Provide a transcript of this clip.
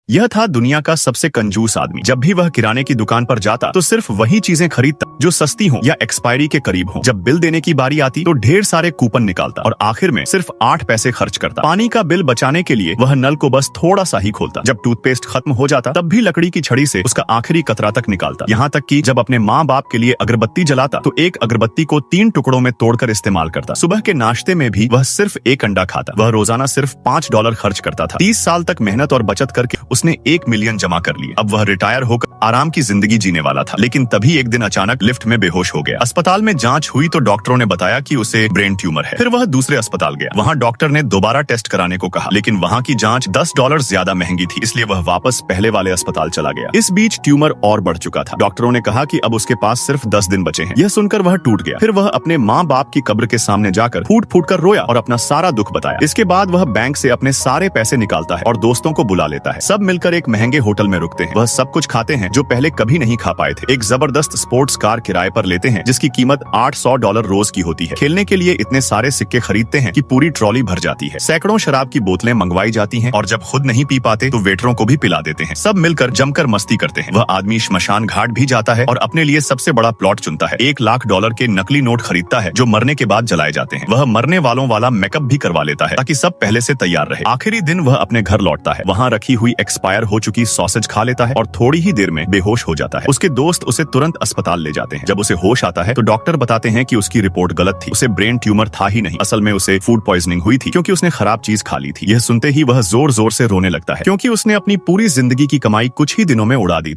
यह था दुनिया का सबसे कंजूस आदमी। जब भी वह किराने की दुकान पर जाता तो सिर्फ वही चीजें खरीदता जो सस्ती हो या एक्सपायरी के करीब हो। जब बिल देने की बारी आती तो ढेर सारे कूपन निकालता और आखिर में सिर्फ 8 पैसे खर्च करता। पानी का बिल बचाने के लिए वह नल को बस थोड़ा सा ही खोलता। जब टूथपेस्ट खत्म हो जाता तब भी लकड़ी की छड़ी से उसका आखिरी कतरा तक निकालता। यहाँ तक कि जब अपने माँ बाप के लिए अगरबत्ती जलाता तो एक अगरबत्ती को 3 टुकड़ों में तोड़कर इस्तेमाल करता। सुबह के नाश्ते में भी वह सिर्फ एक अंडा खाता। वह रोजाना सिर्फ $5 खर्च करता था। 30 साल तक मेहनत और बचत करके उसने 1 मिलियन जमा कर लिए। अब वह रिटायर होकर आराम की जिंदगी जीने वाला था, लेकिन तभी एक दिन अचानक लिफ्ट में बेहोश हो गया। अस्पताल में जांच हुई तो डॉक्टरों ने बताया कि उसे ब्रेन ट्यूमर है। फिर वह दूसरे अस्पताल गया। वहां डॉक्टर ने दोबारा टेस्ट कराने को कहा, लेकिन वहां की जांच $10 ज्यादा महंगी थी, इसलिए वह वापस पहले वाले अस्पताल चला गया। इस बीच ट्यूमर और बढ़ चुका था। डॉक्टरों ने कहा कि अब उसके पास सिर्फ 10 दिन बचे हैं। यह सुनकर वह टूट गया। फिर वह अपने माँ बाप की कब्र के सामने जाकर फूट फूट कर रोया और अपना सारा दुख बताया। इसके बाद वह बैंक से अपने सारे पैसे निकालता है और दोस्तों को बुला लेता है। सब मिलकर एक महंगे होटल में रुकते हैं। वह सब कुछ खाते हैं जो पहले कभी नहीं खा पाए थे। एक जबरदस्त स्पोर्ट्स कार किराए पर लेते हैं जिसकी कीमत $800 रोज की होती है। खेलने के लिए इतने सारे सिक्के खरीदते हैं कि पूरी ट्रॉली भर जाती है। सैकड़ों शराब की बोतलें मंगवाई जाती हैं और जब खुद नहीं पी पाते तो वेटरों को भी पिला देते हैं। सब मिलकर जमकर मस्ती करते हैं। वह आदमी श्मशान घाट भी जाता है और अपने लिए सबसे बड़ा प्लॉट चुनता है। $1 लाख के नकली नोट खरीदता है जो मरने के बाद जलाए जाते हैं। वह मरने वालों वाला मेकअप भी करवा लेता है ताकि सब पहले से तैयार रहे। आखिरी दिन वह अपने घर लौटता है। वहाँ रखी हुई एक्सपायर हो चुकी सॉसेज खा लेता है और थोड़ी ही देर में बेहोश हो जाता है। उसके दोस्त उसे तुरंत अस्पताल ले जाते हैं। जब उसे होश आता है तो डॉक्टर बताते हैं कि उसकी रिपोर्ट गलत थी। उसे ब्रेन ट्यूमर था ही नहीं, असल में उसे फूड पॉइजनिंग हुई थी क्योंकि उसने खराब चीज खा ली थी। यह सुनते ही वह जोर जोर से रोने लगता है क्योंकि उसने अपनी पूरी जिंदगी की कमाई कुछ ही दिनों में उड़ा दी।